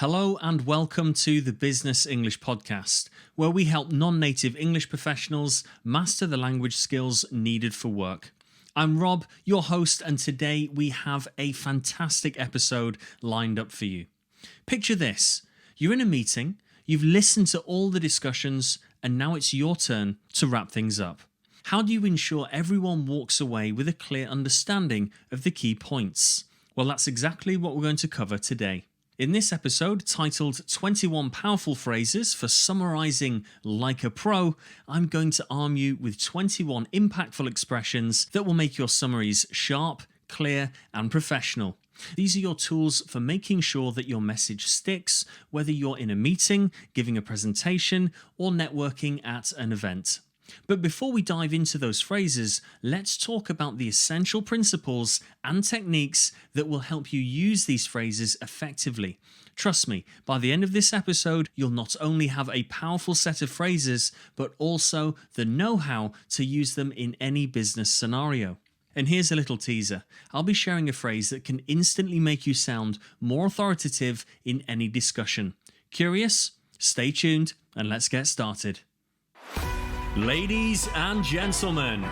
Hello and welcome to the Business English Podcast, where we help non-native English professionals master the language skills needed for work. I'm Rob, your host, and today we have a fantastic episode lined up for you. Picture this: you're in a meeting, you've listened to all the discussions, and now it's your turn to wrap things up. How do you ensure everyone walks away with a clear understanding of the key points? Well, that's exactly what we're going to cover today. In this episode, titled 21 Powerful Phrases for Summarising Like a Pro, I'm going to arm you with 21 impactful expressions that will make your summaries sharp, clear, and professional. These are your tools for making sure that your message sticks, whether you're in a meeting, giving a presentation, or networking at an event. But before we dive into those phrases, let's talk about the essential principles and techniques that will help you use these phrases effectively. Trust me, by the end of this episode, you'll not only have a powerful set of phrases, but also the know-how to use them in any business scenario. And here's a little teaser. I'll be sharing a phrase that can instantly make you sound more authoritative in any discussion. Curious? Stay tuned and let's get started. Ladies and gentlemen,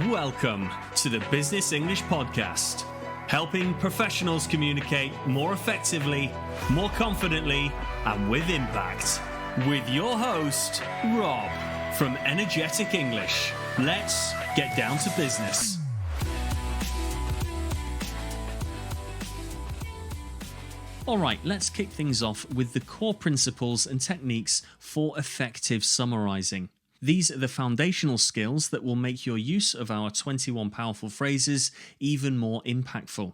welcome to the Business English Podcast, helping professionals communicate more effectively, more confidently, and with impact. With your host, Rob, from Energetic English. Let's get down to business. Alright, let's kick things off with the core principles and techniques for effective summarising. These are the foundational skills that will make your use of our 21 powerful phrases even more impactful.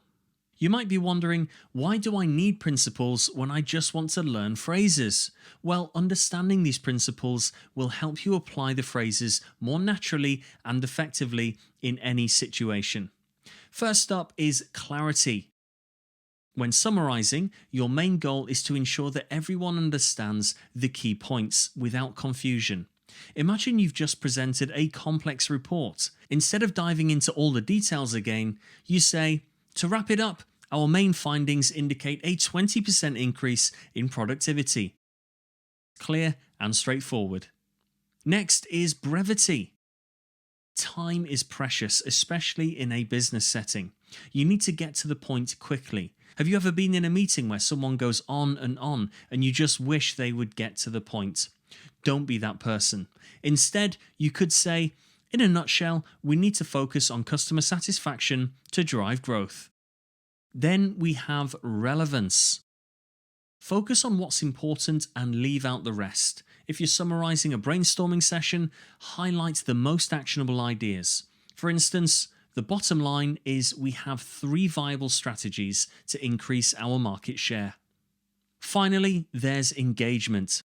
You might be wondering, why do I need principles when I just want to learn phrases? Well, understanding these principles will help you apply the phrases more naturally and effectively in any situation. First up is clarity. When summarising, your main goal is to ensure that everyone understands the key points without confusion. Imagine you've just presented a complex report. Instead of diving into all the details again, you say, to wrap it up, our main findings indicate a 20% increase in productivity. Clear and straightforward. Next is brevity. Time is precious, especially in a business setting. You need to get to the point quickly. Have you ever been in a meeting where someone goes on and you just wish they would get to the point? Don't be that person. Instead, you could say, in a nutshell, we need to focus on customer satisfaction to drive growth. Then we have relevance. Focus on what's important and leave out the rest. If you're summarising a brainstorming session, highlight the most actionable ideas. For instance, the bottom line is we have 3 viable strategies to increase our market share. Finally, there's engagement.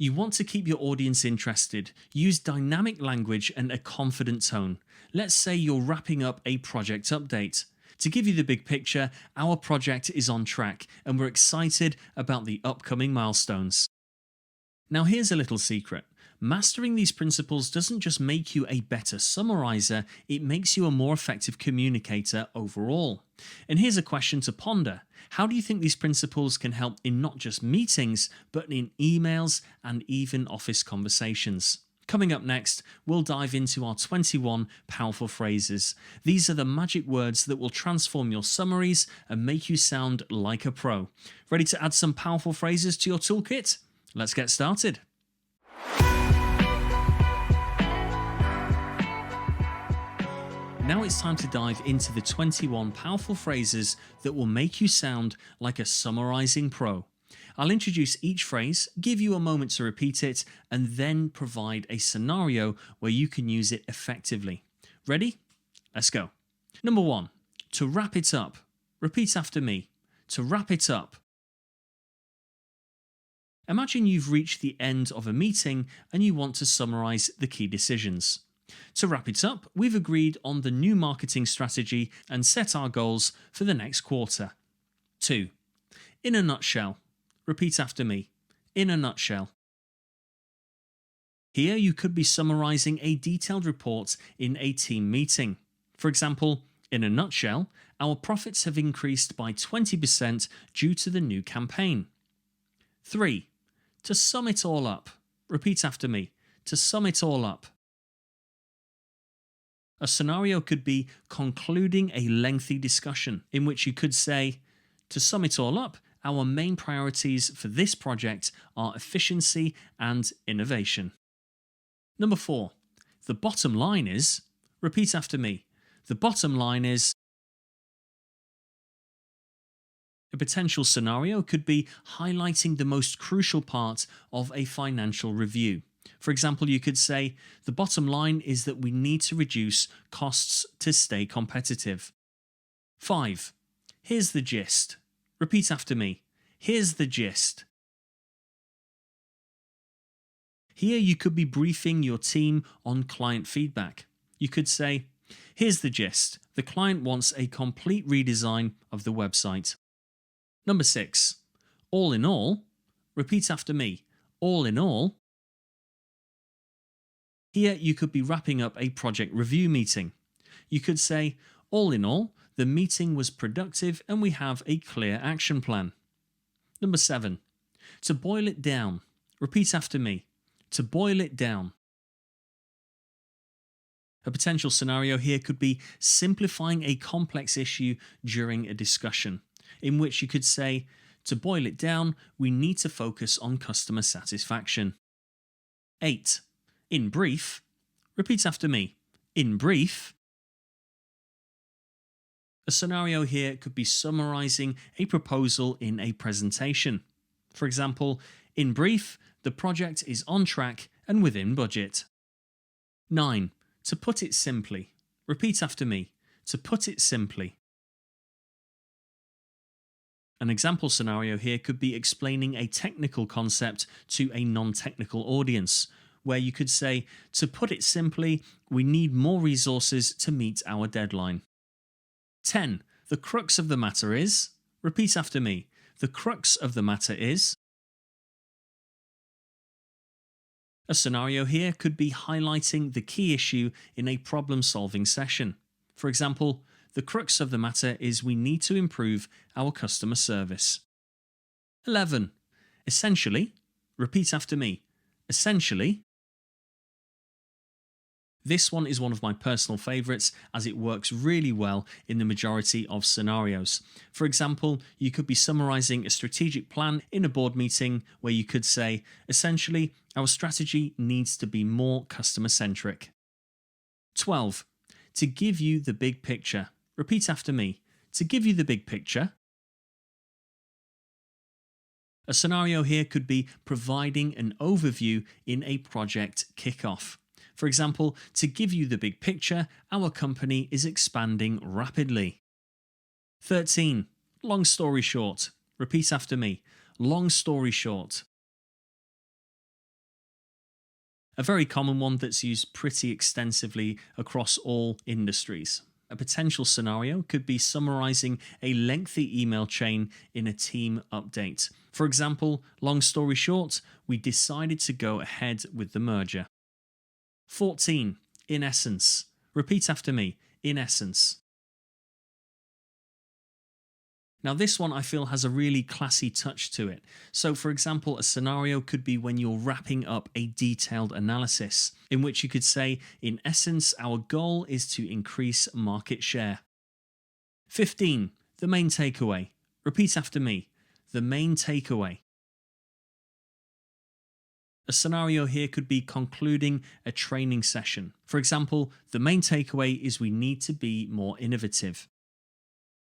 You want to keep your audience interested. Use dynamic language and a confident tone. Let's say you're wrapping up a project update. To give you the big picture, our project is on track and we're excited about the upcoming milestones. Now here's a little secret. Mastering these principles doesn't just make you a better summarizer, it makes you a more effective communicator overall. And here's a question to ponder. How do you think these principles can help in not just meetings, but in emails and even office conversations? Coming up next, we'll dive into our 21 powerful phrases. These are the magic words that will transform your summaries and make you sound like a pro. Ready to add some powerful phrases to your toolkit? Let's get started. Now it's time to dive into the 21 powerful phrases that will make you sound like a summarising pro. I'll introduce each phrase, give you a moment to repeat it, and then provide a scenario where you can use it effectively. Ready? Let's go. Number 1, to wrap it up. Repeat after me. To wrap it up. Imagine you've reached the end of a meeting and you want to summarise the key decisions. To wrap it up, we've agreed on the new marketing strategy and set our goals for the next quarter. 2. In a nutshell. Repeat after me. In a nutshell. Here you could be summarising a detailed report in a team meeting. For example, in a nutshell, our profits have increased by 20% due to the new campaign. 3. To sum it all up. Repeat after me. To sum it all up. A scenario could be concluding a lengthy discussion, in which you could say, to sum it all up, our main priorities for this project are efficiency and innovation. Number 4. The bottom line is, repeat after me, the bottom line is. A potential scenario could be highlighting the most crucial part of a financial review. For example, you could say, the bottom line is that we need to reduce costs to stay competitive. 5. Here's the gist. Repeat after me. Here's the gist. Here you could be briefing your team on client feedback. You could say, here's the gist. The client wants a complete redesign of the website. Number 6. All in all. Repeat after me. All in all. Here you could be wrapping up a project review meeting. You could say, all in all, the meeting was productive and we have a clear action plan. Number 7. To boil it down. Repeat after me. To boil it down. A potential scenario here could be simplifying a complex issue during a discussion, in which you could say, to boil it down, we need to focus on customer satisfaction. 8. In brief. Repeat after me. In brief. A scenario here could be summarizing a proposal in a presentation. For example, in brief, the project is on track and within budget. 9. To put it simply. Repeat after me. To put it simply. An example scenario here could be explaining a technical concept to a non-technical audience, where you could say, to put it simply, we need more resources to meet our deadline. 10. The crux of the matter is. Repeat after me. The crux of the matter is. A scenario here could be highlighting the key issue in a problem-solving session. For example, the crux of the matter is we need to improve our customer service. 11. Essentially. Repeat after me. Essentially. This one is one of my personal favourites, as it works really well in the majority of scenarios. For example, you could be summarising a strategic plan in a board meeting where you could say, essentially, our strategy needs to be more customer-centric. 12. To give you the big picture. Repeat after me. To give you the big picture. A scenario here could be providing an overview in a project kickoff. For example, to give you the big picture, our company is expanding rapidly. 13. Long story short. Repeat after me. Long story short. A very common one that's used pretty extensively across all industries. A potential scenario could be summarizing a lengthy email chain in a team update. For example, long story short, we decided to go ahead with the merger. 14. In essence. Repeat after me. In essence. Now this one I feel has a really classy touch to it. So for example, a scenario could be when you're wrapping up a detailed analysis, in which you could say, in essence, our goal is to increase market share. 15. The main takeaway. Repeat after me. The main takeaway. A scenario here could be concluding a training session. For example, the main takeaway is we need to be more innovative.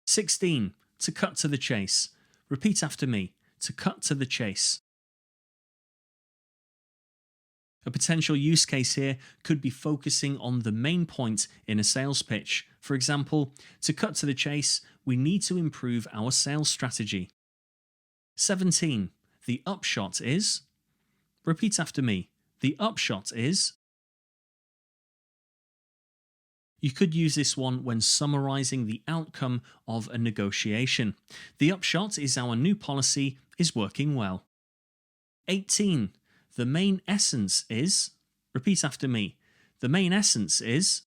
16. To cut to the chase. Repeat after me. To cut to the chase. A potential use case here could be focusing on the main point in a sales pitch. For example, to cut to the chase, we need to improve our sales strategy. 17. The upshot is. Repeat after me. The upshot is. You could use this one when summarizing the outcome of a negotiation. The upshot is our new policy is working well. 18. The main essence is. Repeat after me. The main essence is.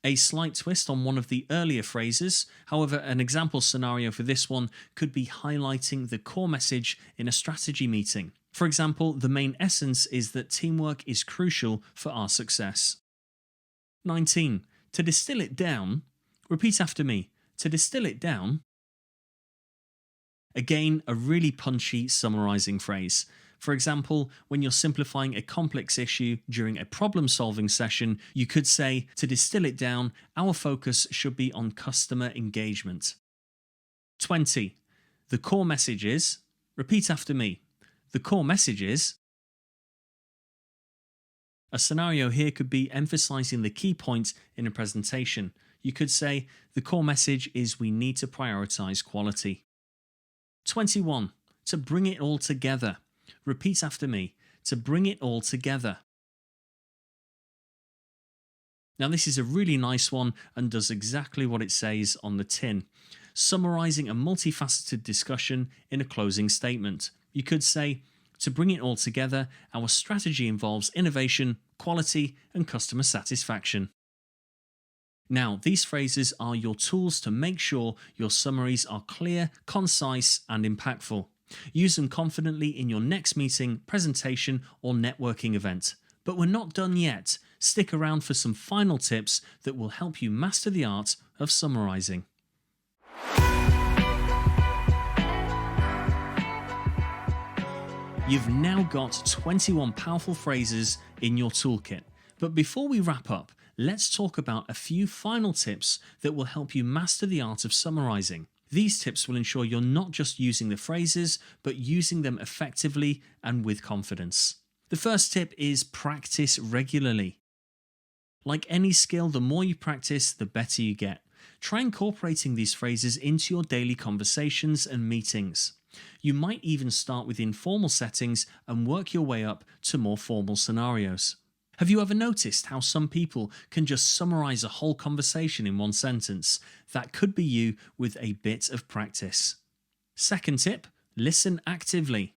A slight twist on one of the earlier phrases, however, an example scenario for this one could be highlighting the core message in a strategy meeting. For example, the main essence is that teamwork is crucial for our success. 19. To distill it down, repeat after me. To distill it down. Again, a really punchy summarizing phrase. For example, when you're simplifying a complex issue during a problem-solving session, you could say, to distill it down, our focus should be on customer engagement. 20. The core message is, repeat after me. The core message is. A scenario here could be emphasizing the key point in a presentation. You could say, the core message is we need to prioritize quality. 21. To bring it all together. Repeat after me. To bring it all together. Now this is a really nice one and does exactly what it says on the tin. Summarizing a multifaceted discussion in a closing statement. You could say, to bring it all together, our strategy involves innovation, quality, and customer satisfaction. Now, these phrases are your tools to make sure your summaries are clear, concise, and impactful. Use them confidently in your next meeting, presentation, or networking event. But we're not done yet. Stick around for some final tips that will help you master the art of summarizing. You've now got 21 powerful phrases in your toolkit. But before we wrap up, let's talk about a few final tips that will help you master the art of summarizing. These tips will ensure you're not just using the phrases, but using them effectively and with confidence. The first tip is practice regularly. Like any skill, the more you practice, the better you get. Try incorporating these phrases into your daily conversations and meetings. You might even start with informal settings and work your way up to more formal scenarios. Have you ever noticed how some people can just summarize a whole conversation in one sentence? That could be you with a bit of practice. Second tip, listen actively.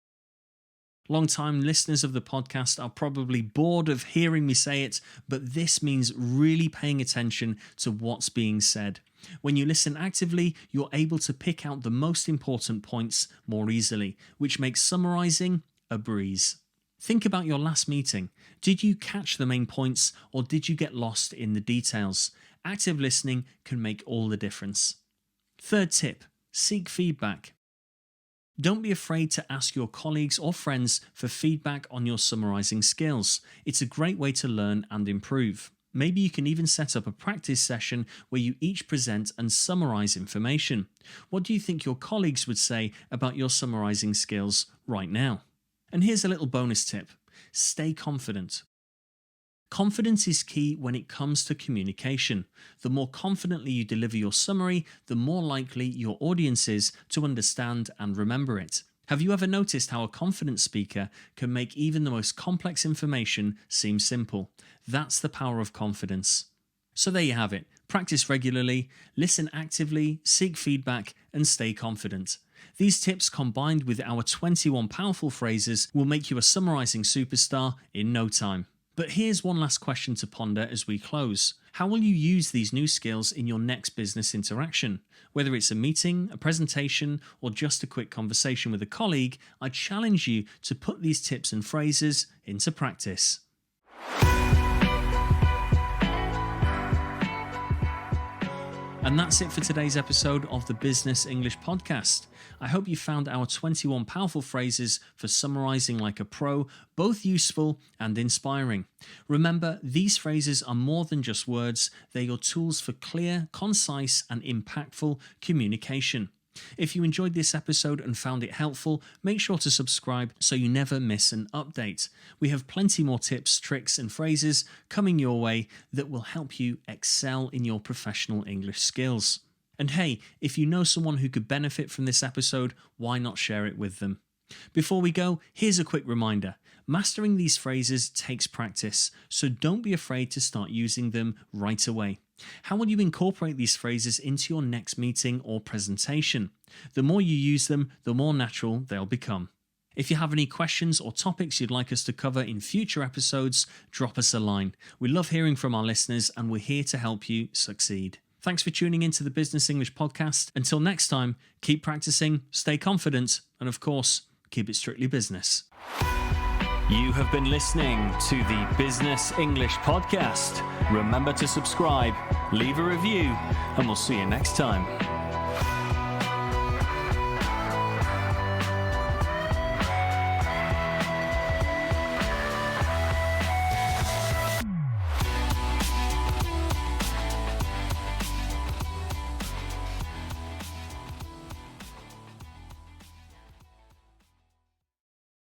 Long-time listeners of the podcast are probably bored of hearing me say it, but this means really paying attention to what's being said. When you listen actively, you're able to pick out the most important points more easily, which makes summarizing a breeze. Think about your last meeting. Did you catch the main points or did you get lost in the details? Active listening can make all the difference. Third tip, seek feedback. Don't be afraid to ask your colleagues or friends for feedback on your summarizing skills. It's a great way to learn and improve. Maybe you can even set up a practice session where you each present and summarize information. What do you think your colleagues would say about your summarizing skills right now? And here's a little bonus tip. Stay confident. Confidence is key when it comes to communication. The more confidently you deliver your summary, the more likely your audience is to understand and remember it. Have you ever noticed how a confident speaker can make even the most complex information seem simple? That's the power of confidence. So there you have it. Practice regularly, listen actively, seek feedback, and stay confident. These tips combined with our 21 powerful phrases will make you a summarizing superstar in no time. But here's one last question to ponder as we close. How will you use these new skills in your next business interaction? Whether it's a meeting, a presentation, or just a quick conversation with a colleague, I challenge you to put these tips and phrases into practice. And that's it for today's episode of the Business English Podcast. I hope you found our 21 powerful phrases for summarizing like a pro both useful and inspiring. Remember, these phrases are more than just words, they're your tools for clear, concise, and impactful communication. If you enjoyed this episode and found it helpful, make sure to subscribe so you never miss an update. We have plenty more tips, tricks, and phrases coming your way that will help you excel in your professional English skills. And hey, if you know someone who could benefit from this episode, why not share it with them? Before we go, here's a quick reminder. Mastering these phrases takes practice, so don't be afraid to start using them right away. How will you incorporate these phrases into your next meeting or presentation? The more you use them, the more natural they'll become. If you have any questions or topics you'd like us to cover in future episodes, drop us a line. We love hearing from our listeners and we're here to help you succeed. Thanks for tuning into the Business English podcast. Until next time, keep practicing, stay confident, and of course, keep it strictly business. You have been listening to the Business English podcast. Remember to subscribe, leave a review, and we'll see you next time.